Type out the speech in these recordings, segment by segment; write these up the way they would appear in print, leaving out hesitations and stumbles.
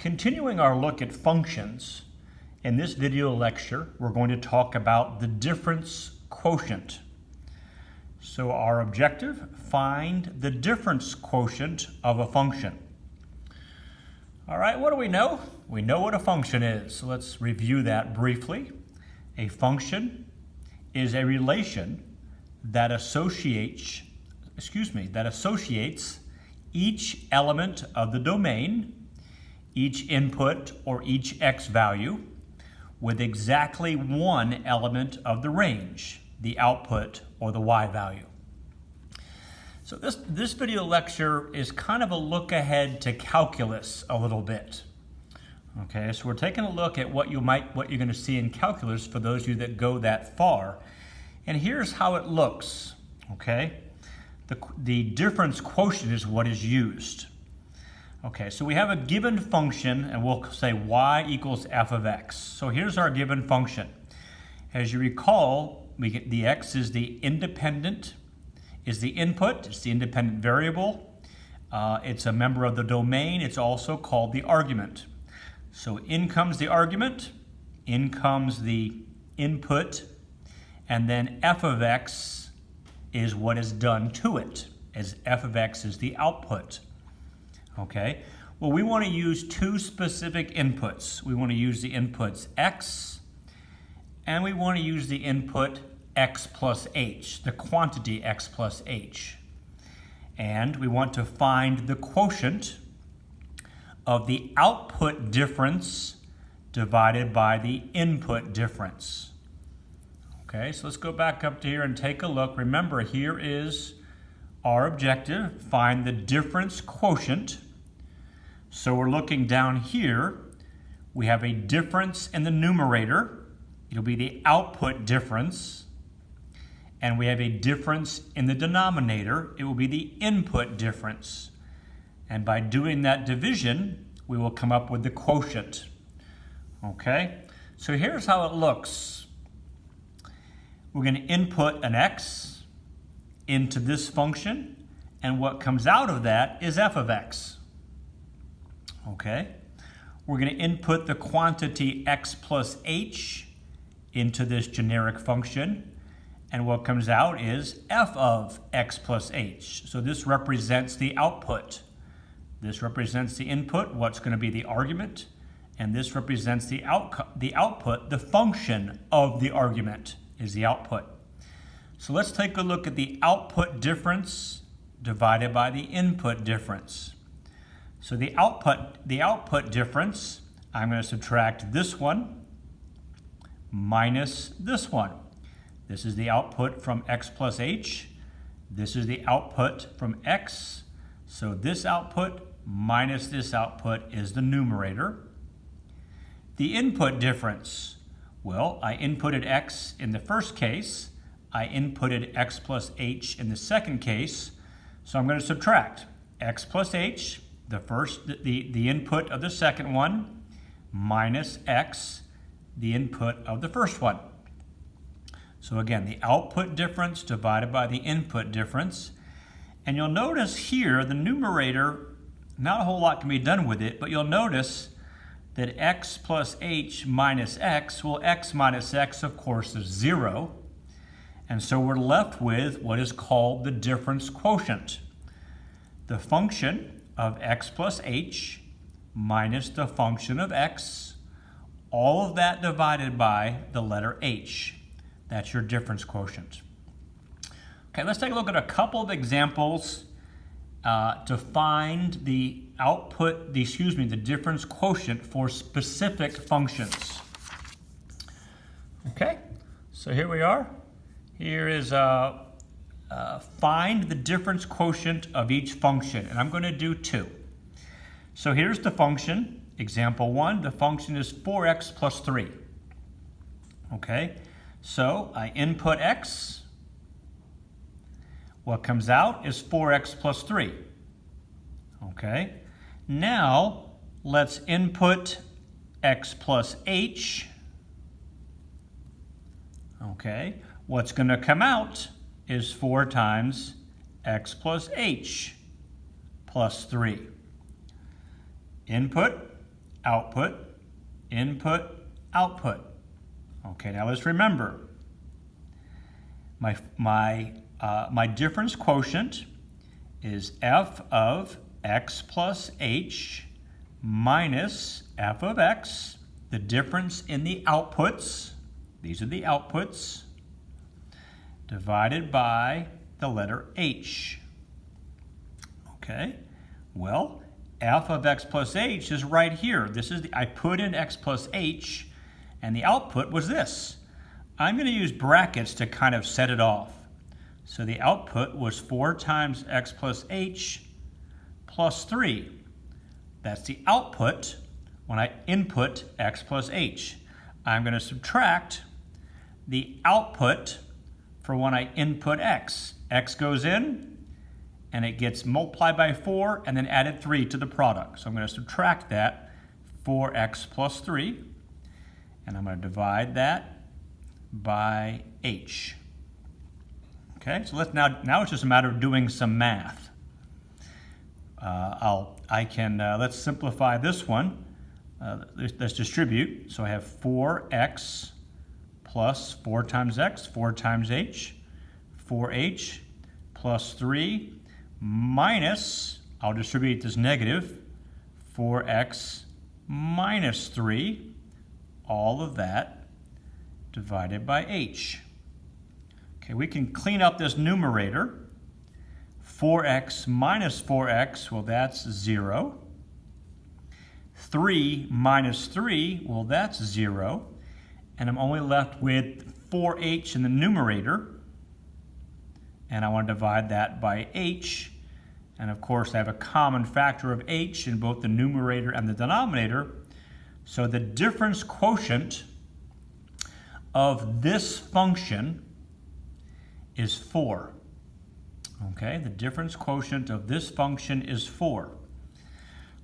Continuing our look at functions, in this video lecture, we're going to talk about the difference quotient. So our objective, find the difference quotient of a function. All right, what do we know? We know what a function is. So let's review that briefly. A function is a relation that associates each element of the domain, each input or each x value, with exactly one element of the range, the output or the y value. So this video lecture is kind of a look ahead to calculus a little bit. Okay, so we're taking a look at what you're going to see in calculus for those of you that go that far. And here's how it looks, okay? The difference quotient is what is used. Okay, so we have a given function, and we'll say y equals f of x. So here's our given function. As you recall, the x is the independent, is the input, it's the independent variable. It's a member of the domain. It's also called the argument. So in comes the argument, in comes the input, and then f of x is what is done to it, as f of x is the output. Okay, well, we want to use two specific inputs. We want to use the inputs x, and we want to use the input x plus h, the quantity x plus h. And we want to find the quotient of the output difference divided by the input difference. Okay, so let's go back up to here and take a look. Remember, here is our objective, find the difference quotient. So we're looking down here, we have a difference in the numerator, it'll be the output difference, and we have a difference in the denominator, it will be the input difference. And by doing that division, we will come up with the quotient. Okay, so here's how it looks. We're going to input an x into this function, and what comes out of that is f of x. Okay, we're going to input the quantity x plus h into this generic function, and what comes out is f of x plus h. So this represents the output. This represents the input, what's going to be the argument, and this represents the output, the function of the argument is the output. So let's take a look at the output difference divided by the input difference. So the output difference, I'm going to subtract this one minus this one. This is the output from x plus h. This is the output from x. So this output minus this output is the numerator. The input difference, well, I inputted x in the first case. I inputted x plus h in the second case. So I'm going to subtract x plus h, the input of the second one, minus x, the input of the first one. So again, the output difference divided by the input difference. And you'll notice here, the numerator, not a whole lot can be done with it, but you'll notice that x plus h minus x, well, x minus x, of course, is 0. And so we're left with what is called the difference quotient. The function of x plus h minus the function of x, all of that divided by the letter h. That's your difference quotient. Okay, let's take a look at a couple of examples to find the the difference quotient for specific functions. Okay, so here we are. Here is find the difference quotient of each function, and I'm going to do two. So here's the function, example 1. The function is 4x plus 3. Okay, so I input x. What comes out is 4x plus 3. Okay, now let's input x plus h. Okay, what's going to come out is 4 times x plus h plus 3. Input output, input, output. Okay, now let's remember. My difference quotient is f of x plus h minus f of x, the difference in the outputs, these are the outputs, divided by the letter h. Okay, well, f of x plus h is right here. This is I put in x plus h, and the output was this. I'm going to use brackets to kind of set it off. So the output was 4 times x plus h plus 3. That's the output when I input x plus h. I'm going to subtract the output for when I input x. X goes in, and it gets multiplied by 4 and then added 3 to the product. So I'm going to subtract that, 4x plus 3, and I'm going to divide that by h. Okay, so now it's just a matter of doing some math. Let's simplify this one. Let's distribute. So I have 4x plus 4 times x, 4 times h, 4h plus 3 minus, I'll distribute this negative, 4x minus 3, all of that divided by h. Okay, we can clean up this numerator. 4x minus 4x, well, that's 0. 3 minus 3, well, that's 0. And I'm only left with 4h in the numerator. And I want to divide that by h. And of course, I have a common factor of h in both the numerator and the denominator. So the difference quotient of this function is 4. Okay, the difference quotient of this function is 4.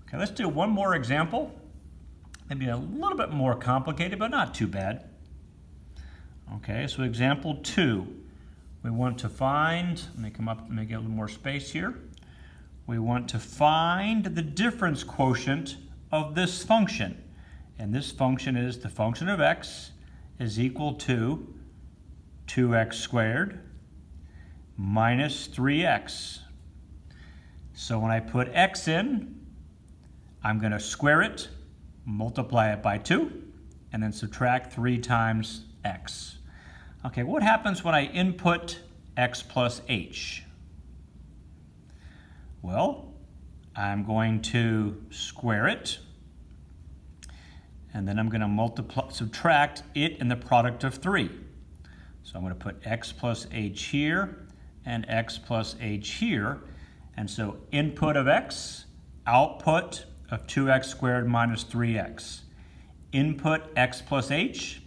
Okay, let's do one more example. Maybe a little bit more complicated, but not too bad. Okay, so example 2. We want to find, let me come up, let me get a little more space here. We want to find the difference quotient of this function. And this function is the function of x is equal to 2x squared minus 3x. So when I put x in, I'm going to square it, multiply it by 2, and then subtract 3 times x. Okay, what happens when I input x plus h? Well, I'm going to square it, and then I'm going to subtract it in the product of 3. So I'm going to put x plus h here and x plus h here. And so input of x, output of 2x squared minus 3x. Input x plus h,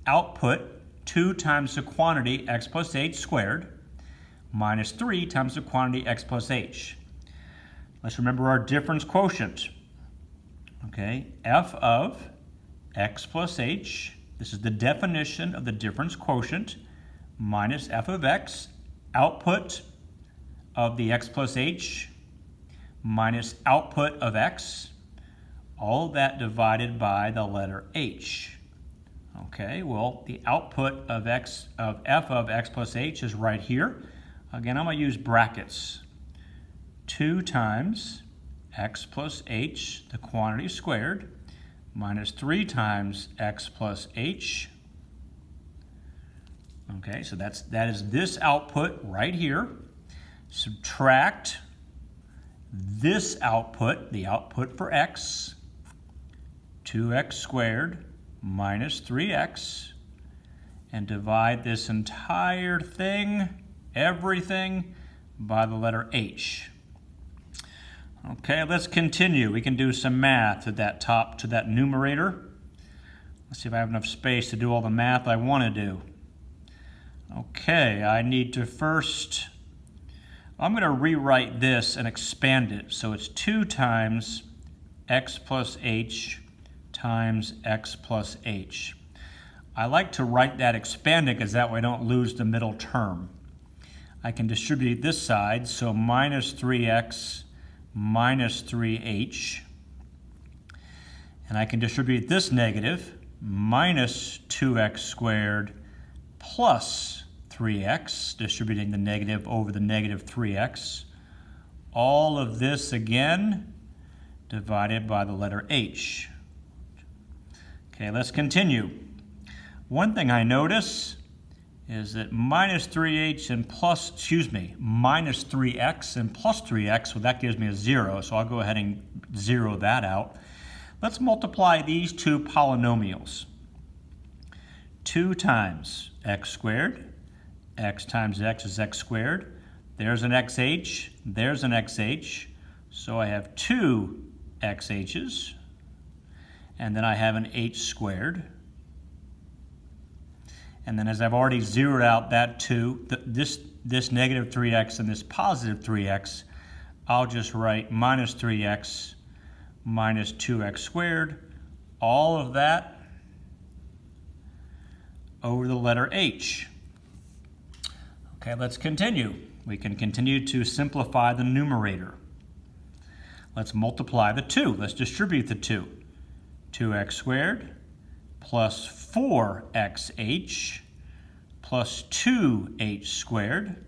output 2 times the quantity x plus h squared minus 3 times the quantity x plus h. Let's remember our difference quotient. Okay, f of x plus h, this is the definition of the difference quotient, minus f of x, output of the x plus h, minus output of x, all of that divided by the letter h. Okay, well, the output of f of x plus h is right here. Again, I'm going to use brackets. 2 times x plus h, the quantity squared, minus 3 times x plus h. Okay, so that is this output right here. Subtract this output, the output for x, 2x squared minus 3x, and divide this entire thing, everything, by the letter h. Okay, let's continue. We can do some math to that numerator. Let's see if I have enough space to do all the math I want to do. Okay, I need to first, I'm going to rewrite this and expand it. So it's 2 times x plus h times x plus h. I like to write that expanded because that way I don't lose the middle term. I can distribute this side, so minus 3x minus 3h. And I can distribute this negative, minus 2x squared plus 3x, distributing the negative over the negative 3x. All of this again divided by the letter h. Okay, let's continue. One thing I notice is that minus 3x and minus 3x and plus 3x, well, that gives me a 0, so I'll go ahead and zero that out. Let's multiply these two polynomials. 2 times x squared, x times x is x squared. There's an xh, there's an xh, so I have 2 xh's, and then I have an h squared. And then as I've already zeroed out that 2, this negative 3x and this positive 3x, I'll just write minus 3x minus 2x squared, all of that over the letter h. Okay, let's continue. We can continue to simplify the numerator. Let's multiply the 2. Let's distribute the 2. 2x squared plus 4xh plus 2h squared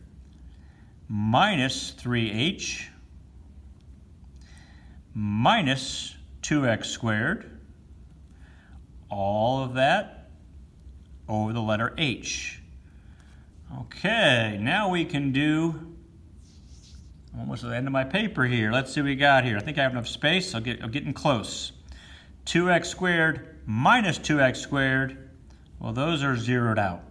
minus 3h minus 2x squared, all of that over the letter h. Okay, now we can do, almost at the end of my paper here. Let's see what we got here. I think I have enough space. I'm getting close. 2x squared minus 2x squared, well, those are zeroed out.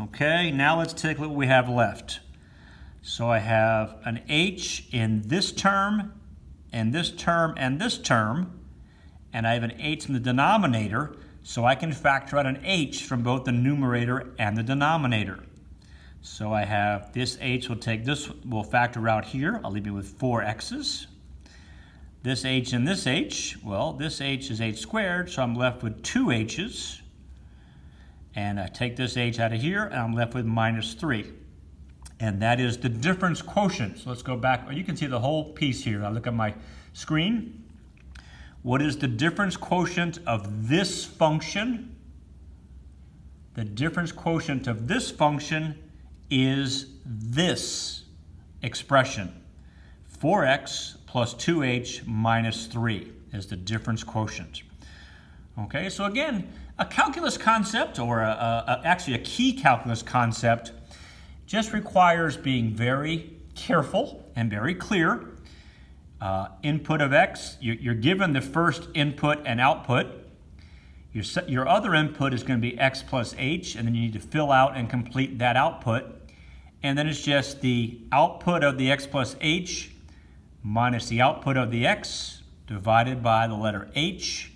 Okay, now let's take a look what we have left. So I have an h in this term, and this term, and this term, and I have an h in the denominator, so I can factor out an h from both the numerator and the denominator. So I have this h will factor out here. I'll leave you with 4 x's. This h and this h, well, this h is h squared, so I'm left with 2 h's. And I take this h out of here, and I'm left with minus 3. And that is the difference quotient. So let's go back. You can see the whole piece here. I look at my screen. What is the difference quotient of this function? The difference quotient of this function is this expression. 4x plus 2h minus 3 is the difference quotient. Okay, so again, a calculus concept, or actually a key calculus concept, just requires being very careful and very clear. Input of x, you're given the first input and output. Your other input is going to be x plus h, and then you need to fill out and complete that output. And then it's just the output of the x plus h minus the output of the x divided by the letter h.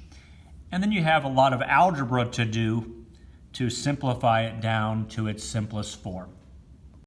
And then you have a lot of algebra to do to simplify it down to its simplest form.